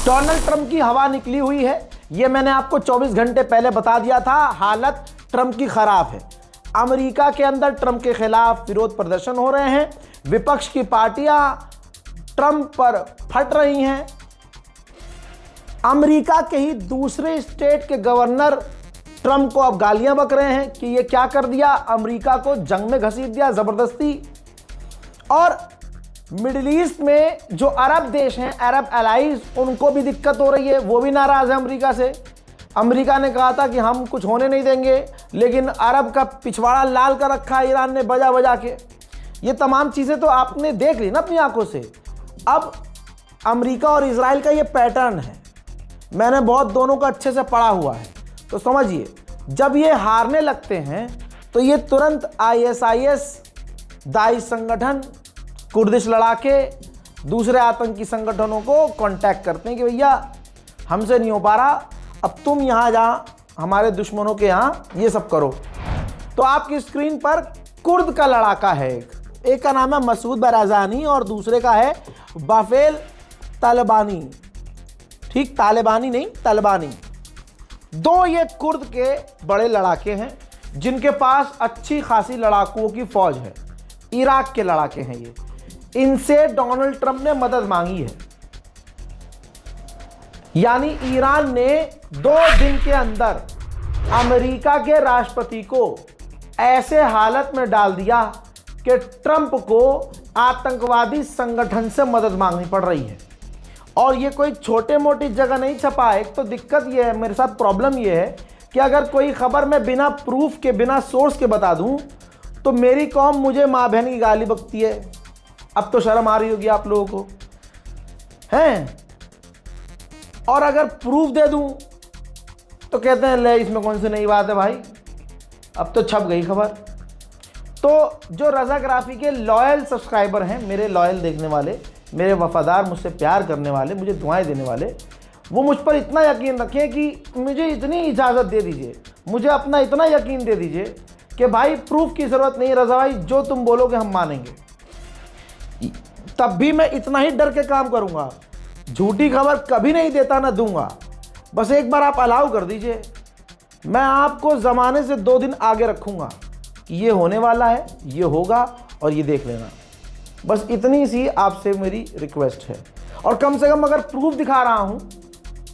Donald Trump की हवा निकली हुई है। यह मैंने आपको 24 घंटे पहले बता दिया था। हालत ट्रंप की खराब है। अमेरिका के अंदर ट्रंप के खिलाफ विरोध प्रदर्शन हो रहे हैं। विपक्ष की पार्टियां ट्रंप पर फट रही हैं। अमेरिका के ही दूसरे स्टेट के गवर्नर ट्रंप को अब गालियां बक रहे हैं कि ये क्या कर दिया, अमेरिका को जंग में घसीट दिया जबरदस्ती। और मिडिल ईस्ट में जो अरब देश हैं, अरब एलाइज, उनको भी दिक्कत हो रही है, वो भी नाराज है अमेरिका से। अमेरिका ने कहा था कि हम कुछ होने नहीं देंगे, लेकिन अरब का पिछवाड़ा लाल कर रखा है ईरान ने बजा बजा के। ये तमाम चीज़ें तो आपने देख ली ना अपनी आंखों से। अब अमेरिका और इजराइल का ये पैटर्न है, मैंने बहुत दोनों का अच्छे से पढ़ा हुआ है। तो समझिए, जब ये हारने लगते हैं तो ये तुरंत ISIS, दाइश संगठन, कुर्दिश लड़ाके, दूसरे आतंकी संगठनों को कांटेक्ट करते हैं कि भैया हमसे नहीं हो पा रहा, अब तुम यहाँ जहाँ हमारे दुश्मनों के यहाँ ये सब करो। तो आपकी स्क्रीन पर कुर्द का लड़ाका है, एक का नाम है मसूद बाराज़ानी और दूसरे का है बाफेल तालिबानी। ठीक, तालिबानी नहीं, तालिबानी। दो ये कुर्द के बड़े लड़ाके हैं जिनके पास अच्छी खासी लड़ाकुओं की फौज है। इराक के लड़ाके हैं ये। इनसे डोनाल्ड ट्रंप ने मदद मांगी है। यानी ईरान ने 2 दिन के अंदर अमेरिका के राष्ट्रपति को ऐसे हालत में डाल दिया कि ट्रंप को आतंकवादी संगठन से मदद मांगनी पड़ रही है। और ये कोई छोटे मोटी जगह नहीं छपा है। एक तो दिक्कत ये है, मेरे साथ प्रॉब्लम ये है कि अगर कोई खबर मैं बिना प्रूफ के, बिना सोर्स के बता दूं तो मेरी कौम मुझे माँ बहन की गाली बकती है। अब तो शर्म आ रही होगी आप लोगों को, हैं? और अगर प्रूफ दे दूं तो कहते हैं ले इसमें कौन सी नई बात है भाई, अब तो छप गई खबर। तो जो रज़ाग्राफी के लॉयल सब्सक्राइबर हैं, मेरे लॉयल देखने वाले, मेरे वफादार, मुझसे प्यार करने वाले, मुझे दुआएं देने वाले, वो मुझ पर इतना यकीन रखें कि मुझे इतनी इजाज़त दे दीजिए, मुझे अपना इतना यकीन दे दीजिए कि भाई प्रूफ की ज़रूरत नहीं, रज़ा भाई जो तुम बोलोगे हम मानेंगे। तब भी मैं इतना ही डर के काम करूँगा, झूठी खबर कभी नहीं देता ना दूंगा। बस एक बार आप अलाउ कर दीजिए, मैं आपको ज़माने से 2 दिन आगे रखूँगा कि ये होने वाला है, ये होगा और ये देख लेना। बस इतनी सी आपसे मेरी रिक्वेस्ट है। और कम से कम अगर प्रूफ दिखा रहा हूँ,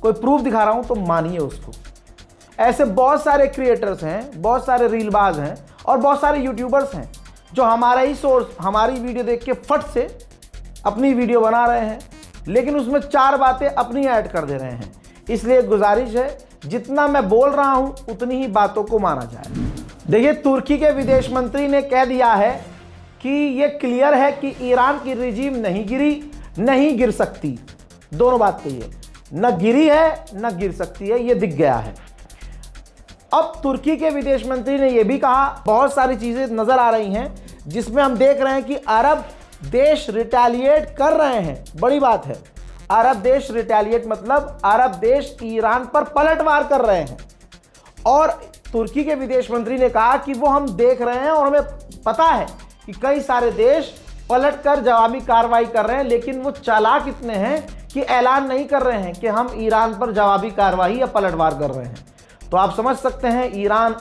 कोई प्रूफ दिखा रहा हूँ तो मानिए उसको। ऐसे बहुत सारे क्रिएटर्स हैं, बहुत सारे रीलबाज हैं और बहुत सारे यूट्यूबर्स हैं जो हमारा ही सोर्स, हमारी वीडियो देख के फट से अपनी वीडियो बना रहे हैं, लेकिन उसमें 4 बातें अपनी ऐड कर दे रहे हैं। इसलिए गुजारिश है, जितना मैं बोल रहा हूँ उतनी ही बातों को माना जाए। देखिए, तुर्की के विदेश मंत्री ने कह दिया है कि ये क्लियर है कि ईरान की रिजीम नहीं गिरी, नहीं गिर सकती। दोनों बात कही है, न गिरी है न गिर सकती है, ये दिख गया है। अब तुर्की के विदेश मंत्री ने यह भी कहा, बहुत सारी चीजें नजर आ रही हैं जिसमें हम देख रहे हैं कि अरब देश रिटेलिएट कर रहे हैं। बड़ी बात है, अरब देश रिटेलिएट मतलब अरब देश ईरान पर पलटवार कर रहे हैं। और तुर्की के विदेश मंत्री ने कहा कि वो हम देख रहे हैं और हमें पता है कि कई सारे देश पलटकर जवाबी कार्रवाई कर रहे हैं, लेकिन वो चालाक इतने हैं कि ऐलान नहीं कर रहे हैं कि हम ईरान पर जवाबी कार्रवाई या पलटवार कर रहे हैं। तो आप समझ सकते हैं, ईरान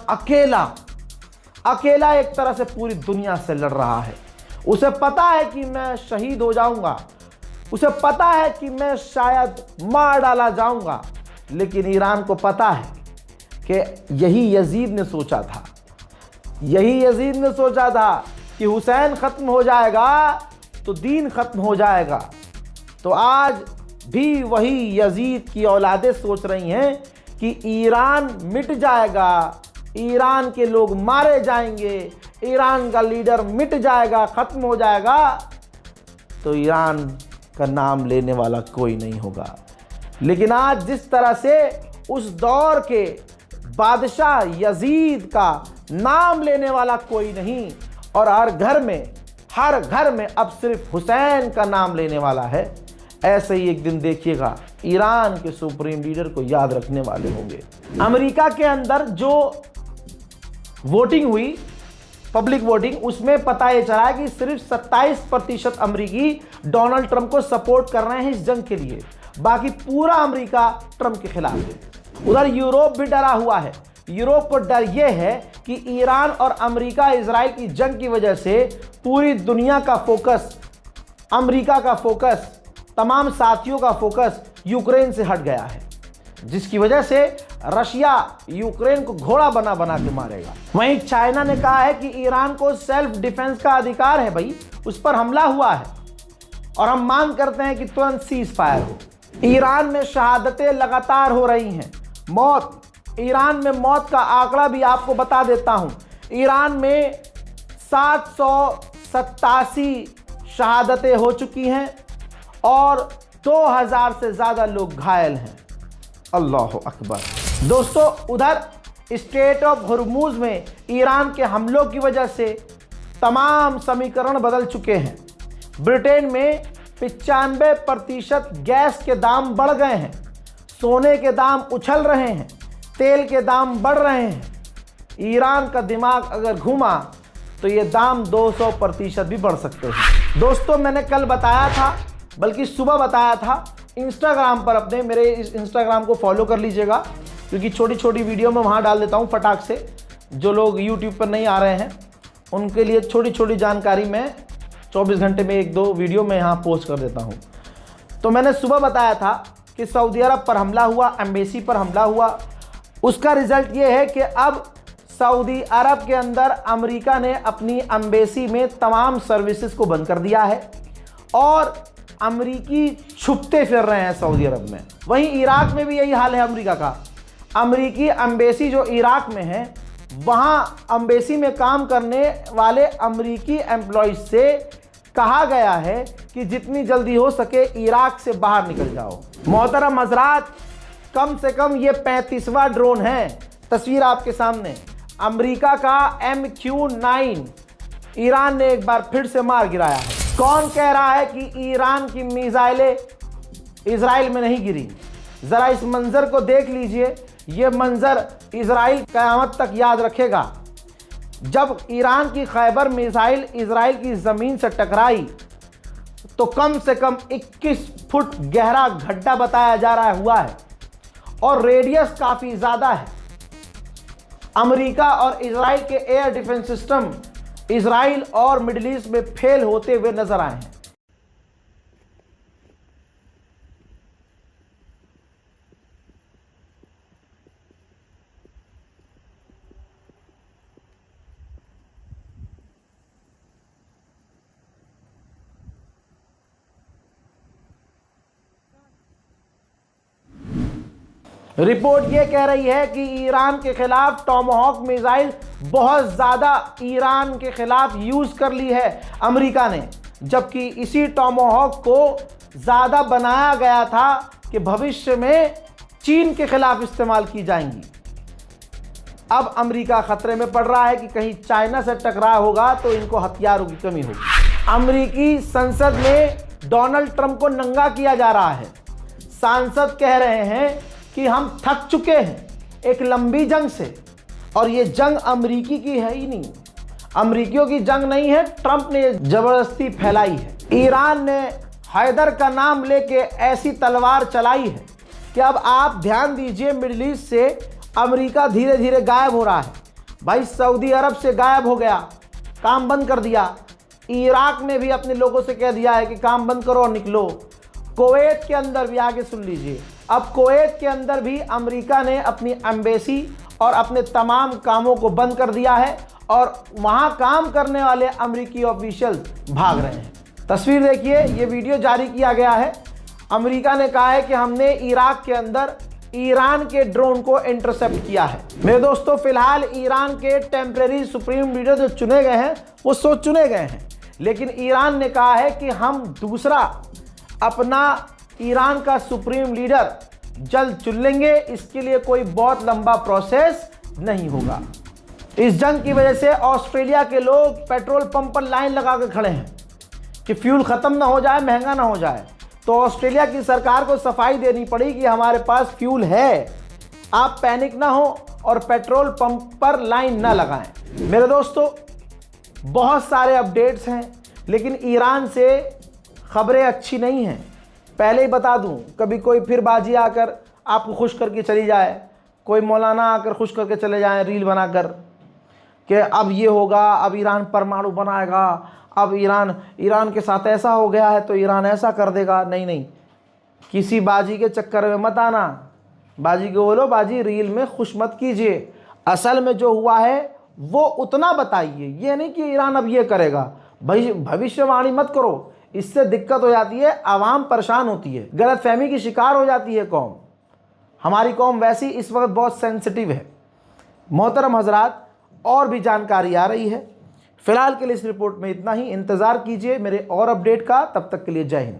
अकेला एक तरह से पूरी दुनिया से लड़ रहा है। उसे पता है कि मैं शहीद हो जाऊंगा, उसे पता है कि मैं शायद मार डाला जाऊंगा, लेकिन ईरान को पता है कि यही यजीद ने सोचा था, यही यजीद ने सोचा था कि हुसैन खत्म हो जाएगा तो दीन खत्म हो जाएगा। तो आज भी वही यजीद की औलादें सोच रही हैं कि ईरान मिट जाएगा, ईरान के लोग मारे जाएंगे, ईरान का लीडर मिट जाएगा, खत्म हो जाएगा, तो ईरान का नाम लेने वाला कोई नहीं होगा। लेकिन आज जिस तरह से उस दौर के बादशाह यजीद का नाम लेने वाला कोई नहीं और हर घर में अब सिर्फ हुसैन का नाम लेने वाला है, ऐसे ही एक दिन देखिएगा ईरान के सुप्रीम लीडर को याद रखने वाले होंगे। अमेरिका के अंदर जो वोटिंग हुई, पब्लिक वोटिंग, उसमें पता ये चला है कि सिर्फ 27% अमेरिकी डोनाल्ड ट्रंप को सपोर्ट कर रहे हैं इस जंग के लिए। बाकी पूरा अमेरिका ट्रंप के खिलाफ है। उधर यूरोप भी डरा हुआ है। यूरोप को डर यह है कि ईरान और अमेरिका इजराइल की जंग की वजह से पूरी दुनिया का फोकस, अमेरिका का फोकस, तमाम साथियों का फोकस यूक्रेन से हट गया है, जिसकी वजह से रशिया यूक्रेन को घोड़ा बना बना के मारेगा। वहीं चाइना ने कहा है कि ईरान को सेल्फ डिफेंस का अधिकार है, भाई उस पर हमला हुआ है और हम मांग करते हैं कि तुरंत सीज फायर हो। ईरान में शहादतें लगातार हो रही हैं। मौत, ईरान में मौत का आंकड़ा भी आपको बता देता हूं। ईरान में 787 शहादतें हो चुकी हैं और 2000 से ज़्यादा लोग घायल हैं। अल्लाह अकबर। दोस्तों, उधर स्ट्रेट ऑफ हुर्मुज में ईरान के हमलों की वजह से तमाम समीकरण बदल चुके हैं। ब्रिटेन में 95% गैस के दाम बढ़ गए हैं, सोने के दाम उछल रहे हैं, तेल के दाम बढ़ रहे हैं। ईरान का दिमाग अगर घूमा तो ये दाम 200% भी बढ़ सकते हैं। दोस्तों, मैंने कल बताया था, बल्कि सुबह बताया था, इंस्टाग्राम पर अपने, मेरे इस इंस्टाग्राम को फॉलो कर लीजिएगा, क्योंकि छोटी छोटी वीडियो मैं वहाँ डाल देता हूँ फटाक से। जो लोग यूट्यूब पर नहीं आ रहे हैं उनके लिए छोटी छोटी जानकारी मैं 24 घंटे में 1-2 वीडियो में यहाँ पोस्ट कर देता हूँ। तो मैंने सुबह बताया था कि सऊदी अरब पर हमला हुआ, एम्बेसी पर हमला हुआ। उसका रिजल्ट ये है कि अब सऊदी अरब के अंदर अमेरिका ने अपनी एम्बेसी में तमाम सर्विसेज को बंद कर दिया है और अमेरिकी छुपते फिर रहे हैं सऊदी अरब में। वहीं इराक में भी यही हाल है अमेरिका का। अमेरिकी एम्बेसी जो इराक में है, वहाँ एम्बेसी में काम करने वाले अमेरिकी एम्प्लॉयज से कहा गया है कि जितनी जल्दी हो सके इराक से बाहर निकल जाओ। मोहतरम हजरात, कम से कम ये 35वां ड्रोन है। तस्वीर आपके सामने, अमेरिका का MQ-9 ईरान ने एक बार फिर से मार गिराया है। कौन कह रहा है कि ईरान की मिसाइलें इजराइल में नहीं गिरी? जरा इस मंजर को देख लीजिए। ये मंजर इजराइल क़यामत तक याद रखेगा। जब ईरान की खैबर मिसाइल इजराइल की ज़मीन से टकराई तो कम से कम 21 फुट गहरा गड्ढा बताया जा रहा हुआ है और रेडियस काफ़ी ज़्यादा है। अमेरिका और इजराइल के एयर डिफेंस सिस्टम इजराइल और मिडिल ईस्ट में फेल होते हुए नजर आए हैं। रिपोर्ट ये कह रही है कि ईरान के खिलाफ टॉमहॉक मिसाइल बहुत ज़्यादा ईरान के खिलाफ यूज़ कर ली है अमेरिका ने, जबकि इसी टॉमहॉक को ज़्यादा बनाया गया था कि भविष्य में चीन के खिलाफ इस्तेमाल की जाएंगी। अब अमेरिका खतरे में पड़ रहा है कि कहीं चाइना से टकराव होगा तो इनको हथियारों की कमी होगी। अमेरिकी संसद में डोनाल्ड ट्रंप को नंगा किया जा रहा है। सांसद कह रहे हैं कि हम थक चुके हैं एक लंबी जंग से, और ये जंग अमेरिकी की है ही नहीं, अमेरिकियों की जंग नहीं है, ट्रंप ने जबरदस्ती फैलाई है। ईरान ने हैदर का नाम लेके ऐसी तलवार चलाई है कि अब आप ध्यान दीजिए, मिडिल ईस्ट से अमेरिका धीरे धीरे गायब हो रहा है। भाई सऊदी अरब से गायब हो गया, काम बंद कर दिया। इराक ने भी अपने लोगों से कह दिया है कि काम बंद करो और निकलो। कुवैत के अंदर भी, आगे सुन लीजिए, अब कुवैत के अंदर भी अमेरिका ने अपनी एम्बेसी और अपने तमाम कामों को बंद कर दिया है और वहां काम करने वाले अमेरिकी ऑफिशियल भाग रहे हैं। तस्वीर देखिए, ये वीडियो जारी किया गया है। अमेरिका ने कहा है कि हमने इराक के अंदर ईरान के ड्रोन को इंटरसेप्ट किया है। मेरे दोस्तों, फिलहाल ईरान के टेम्परेरी सुप्रीम लीडर जो चुने गए हैं वो चुने गए हैं, लेकिन ईरान ने कहा है कि हम दूसरा अपना ईरान का सुप्रीम लीडर जल्द चुन लेंगे। इसके लिए कोई बहुत लंबा प्रोसेस नहीं होगा। इस जंग की वजह से ऑस्ट्रेलिया के लोग पेट्रोल पंप पर लाइन लगा के खड़े हैं कि फ्यूल ख़त्म ना हो जाए, महंगा ना हो जाए। तो ऑस्ट्रेलिया की सरकार को सफाई देनी पड़ी कि हमारे पास फ्यूल है, आप पैनिक ना हो और पेट्रोल पंप पर लाइन ना लगाएं। मेरे दोस्तों, बहुत सारे अपडेट्स हैं, लेकिन ईरान से खबरें अच्छी नहीं हैं। पहले ही बता दूं, कभी कोई फिर बाजी आकर आपको खुश करके चली जाए, कोई मौलाना आकर खुश करके चले जाएं रील बनाकर कि अब ये होगा, अब ईरान परमाणु बनाएगा, अब ईरान के साथ ऐसा हो गया है तो ईरान ऐसा कर देगा। नहीं नहीं, किसी बाजी के चक्कर में मत आना। बाजी को बोलो बाजी रील में खुश मत कीजिए, असल में जो हुआ है वो उतना बताइए। ये नहीं कि ईरान अब ये करेगा, भविष्यवाणी मत करो, इससे दिक्कत हो जाती है, आवाम परेशान होती है, गलतफहमी की शिकार हो जाती है कौम। हमारी कौम वैसी इस वक्त बहुत सेंसिटिव है। मोहतरम हजरात, और भी जानकारी आ रही है। फिलहाल के लिए इस रिपोर्ट में इतना ही। इंतज़ार कीजिए मेरे और अपडेट का। तब तक के लिए जय हिंद।